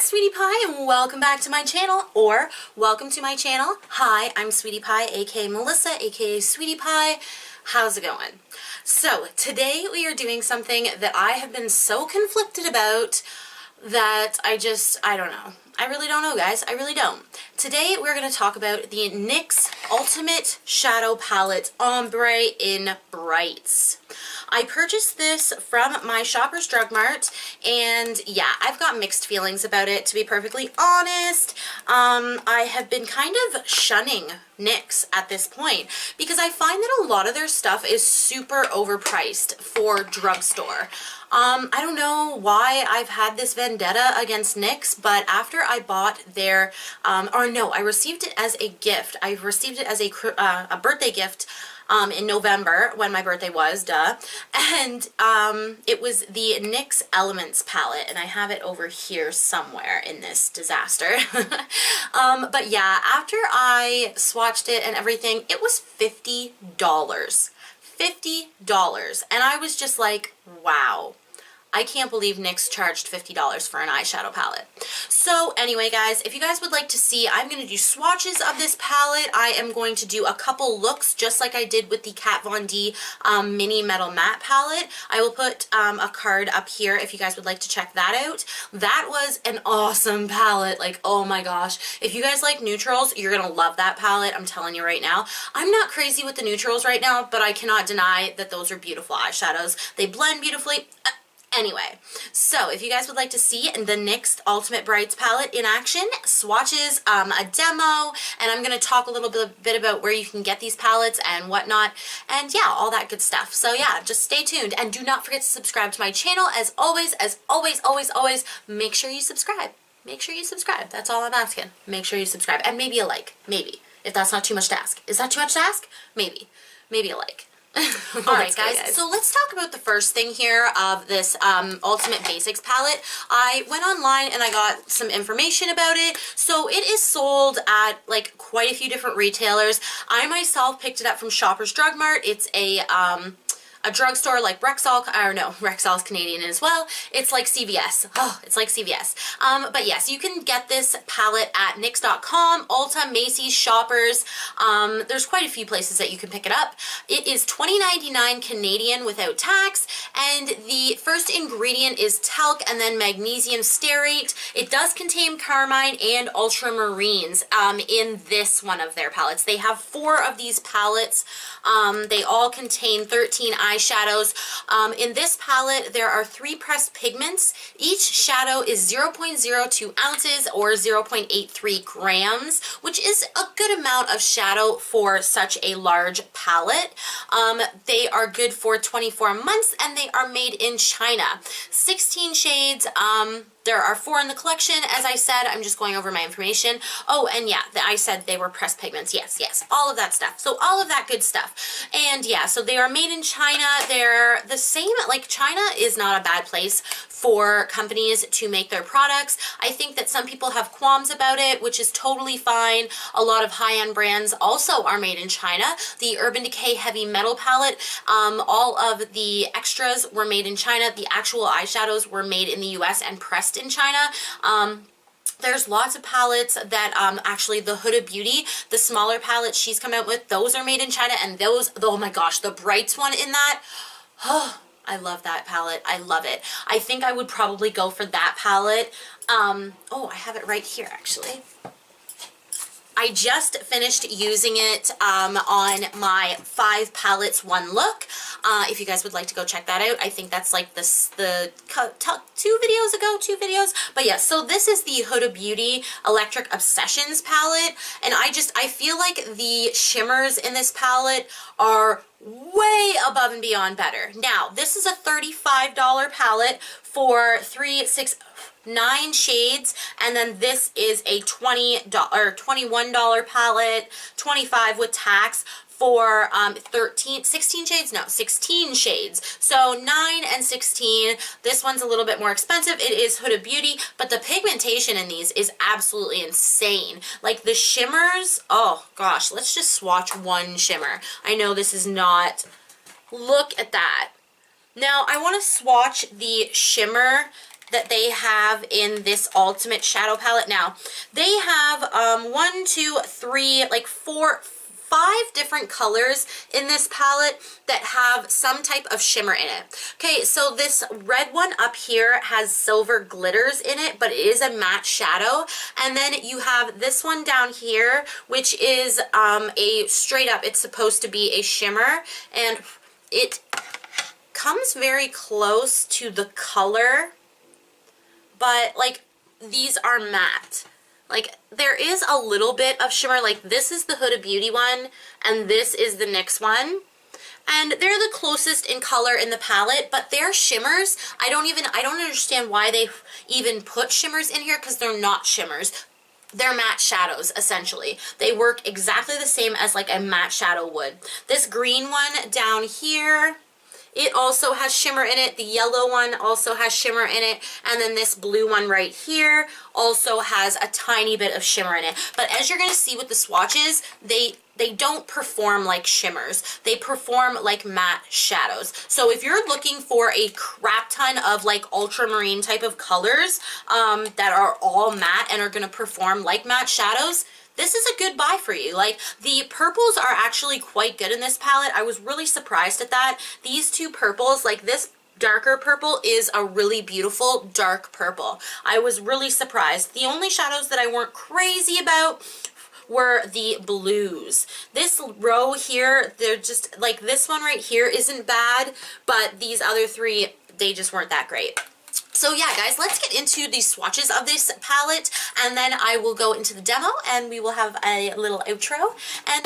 Sweetie Pie, and welcome back to my channel, or welcome to my channel. Hi, I'm Sweetie Pie, aka Melissa, aka Sweetie Pie. How's it going? So today we are doing something that I have been so conflicted about that I don't know. I really don't know, guys. I really don't. Today we're going to talk about the NYX Ultimate Shadow Palette Ombre in Brights. I purchased this from my Shoppers Drug Mart, and yeah, I've got mixed feelings about it, to be perfectly honest. I have been kind of shunning NYX at this point because I find that a lot of their stuff is super overpriced for drugstore. I don't know why I've had this vendetta against NYX, but after I bought their, I received it as a gift. I received it as a birthday gift in November, when my birthday was, and it was the NYX Elements palette, and I have it over here somewhere in this disaster. But yeah, after I swatched it and everything, it was $50. $50, and I was just like, wow. I can't believe NYX charged $50 for an eyeshadow palette. So anyway, guys, if you guys would like to see, I'm going to do swatches of this palette. I am going to do a couple looks just like I did with the Kat Von D Mini Metal Matte palette. I will put a card up here if you guys would like to check that out. That was an awesome palette. Like, oh my gosh. If you guys like neutrals, you're going to love that palette. I'm telling you right now. I'm not crazy with the neutrals right now, but I cannot deny that those are beautiful eyeshadows. They blend beautifully. Anyway, so if you guys would like to see the NYX Ultimate Brights palette in action, swatches, a demo, and I'm going to talk a little bit about where you can get these palettes and whatnot, and yeah, all that good stuff. So yeah, just stay tuned, and do not forget to subscribe to my channel. As always, make sure you subscribe. Make sure you subscribe. That's all I'm asking. Make sure you subscribe, and maybe a like. Maybe. If that's not too much to ask. Is that too much to ask? Maybe. Maybe a like. Alright guys, so let's talk about the first thing here of this Ultimate Basics palette. I went online and I got some information about it. So it is sold at like quite a few different retailers. I myself picked it up from Shoppers Drug Mart. It's a drugstore like Rexall, or no, Rexall's Canadian as well. It's like CVS. Oh, it's like CVS. But yes, you can get this palette at NYX.com, Ulta, Macy's, Shoppers. There's quite a few places that you can pick it up. It is $20.99 Canadian without tax, and the first ingredient is talc and then magnesium stearate. It does contain carmine and ultramarines in this one of their palettes. They have 4 of these palettes. They all contain 13 eyeshadows. In this palette, there are 3 pressed pigments. Each shadow is 0.02 ounces or 0.83 grams, which is a good amount of shadow for such a large palette. They are good for 24 months, and they are made in China. 16 shades. There are 4 in the collection. As I said, I'm just going over my information. Oh, and yeah, I said they were pressed pigments. Yes, all of that stuff. So all of that good stuff. And yeah, so they are made in China. They're the same, like China is not a bad place for companies to make their products. I think that some people have qualms about it, which is totally fine. A lot of high-end brands also are made in China. The Urban Decay Heavy Metal palette, all of the extras were made in China. The actual eyeshadows were made in the US and pressed in China. There's lots of palettes that, actually the Huda Beauty, the smaller palette she's come out with, those are made in China, and those, oh my gosh, the Brights one in that, oh, I love that palette. I love it. I think I would probably go for that palette. Oh, I have it right here, actually. I just finished using it on my 5 palettes 1 look. If you guys would like to go check that out, I think that's like the 2 videos. But yeah, so this is the Huda Beauty Electric Obsessions palette, and I feel like the shimmers in this palette are way above and beyond better. Now, this is a $35 palette for 9 shades, and then this is a $21 palette, 25 with tax, for 16 shades? No, 16 shades. So 9 and 16. This one's a little bit more expensive. It is Huda Beauty, but the pigmentation in these is absolutely insane. Like the shimmers, oh gosh, let's just swatch one shimmer. I know this is not, look at that. Now I want to swatch the shimmer that they have in this Ultimate Shadow Palette. Now, they have 1, 2, 3, like 4, 5 different colors in this palette that have some type of shimmer in it. Okay, so this red one up here has silver glitters in it, but it is a matte shadow. And then you have this one down here, which is a straight up, it's supposed to be a shimmer, and it comes very close to the color, but like these are matte. Like, there is a little bit of shimmer. Like, this is the Huda Beauty one, and this is the NYX one. And they're the closest in color in the palette, but their shimmers, I don't understand why they even put shimmers in here, because they're not shimmers. They're matte shadows, essentially. They work exactly the same as like a matte shadow would. This green one down here, it also has shimmer in it. The yellow one also has shimmer in it. And then this blue one right here also has a tiny bit of shimmer in it. But as you're going to see with the swatches, they don't perform like shimmers. They perform like matte shadows. So if you're looking for a crap ton of like ultramarine type of colors that are all matte and are going to perform like matte shadows, this is a good buy for you. Like, the purples are actually quite good in this palette. I was really surprised at that. These two purples, like this darker purple is a really beautiful dark purple. I was really surprised. The only shadows that I weren't crazy about were the blues. This row here, they're just, like this one right here isn't bad, but these other three, they just weren't that great. So yeah, guys, let's get into the swatches of this palette, and then I will go into the demo, and we will have a little outro. And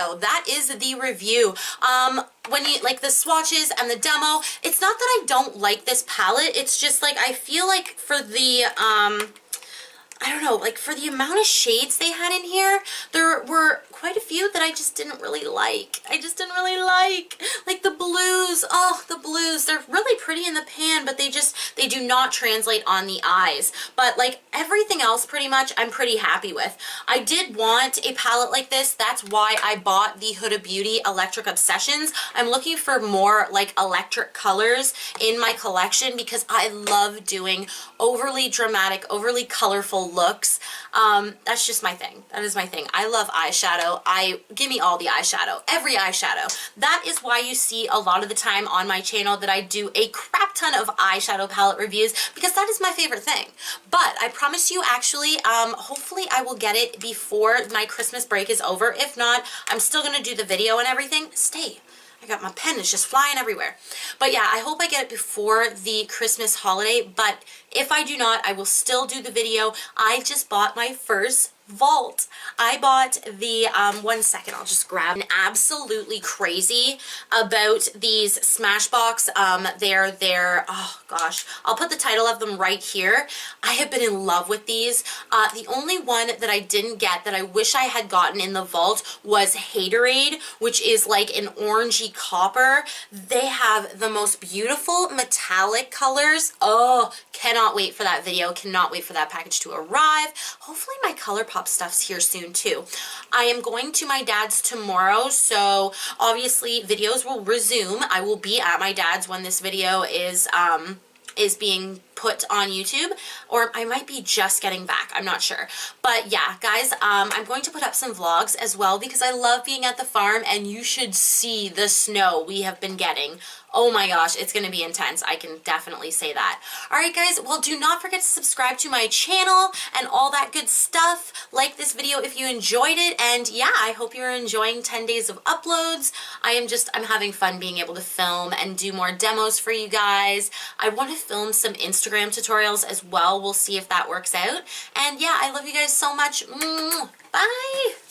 eyeshadow. That is the review. When you like the swatches and the demo, it's not that I don't like this palette, it's just like I feel like for the I don't know, like for the amount of shades they had in here, there were quite a few that I just didn't really like. Like the blues. Oh, the blues. They're really pretty in the pan, but they do not translate on the eyes. But like everything else pretty much, I'm pretty happy with. I did want a palette like this. That's why I bought the Huda Beauty Electric Obsessions. I'm looking for more like electric colors in my collection because I love doing overly dramatic, overly colorful looks. That's just my thing. That is my thing. I love eyeshadow. Give me all the eyeshadow, every eyeshadow. That is why you see a lot of the time on my channel that I do a crap ton of eyeshadow palette reviews, because that is my favorite thing. But I promise you, actually, hopefully I will get it before my Christmas break is over. If not, I'm still gonna do the video and everything. Stay. I got my pen, it's just flying everywhere. But yeah, I hope I get it before the Christmas holiday, but if I do not, I will still do the video. I just bought my first vault. I bought the, one second, I'll just grab. Absolutely crazy about these Smashbox. They're, oh gosh, I'll put the title of them right here. I have been in love with these. The only one that I didn't get that I wish I had gotten in the vault was Haterade, which is like an orangey copper. They have the most beautiful metallic colors. Oh, cannot wait for that video. Cannot wait for that package to arrive. Hopefully my ColourPop stuff's here soon too. I am going to my dad's tomorrow, so obviously videos will resume. I will be at my dad's when this video is being put on YouTube, or I might be just getting back, I'm not sure. But yeah, guys, I'm going to put up some vlogs as well because I love being at the farm, and you should see the snow we have been getting. Oh my gosh, it's going to be intense. I can definitely say that. Alright guys, well, do not forget to subscribe to my channel and all that good stuff. Like this video if you enjoyed it, and yeah, I hope you're enjoying 10 days of uploads. I'm having fun being able to film and do more demos for you guys. I want to film some Instagram tutorials as well. We'll see if that works out. And yeah, I love you guys so much. Bye!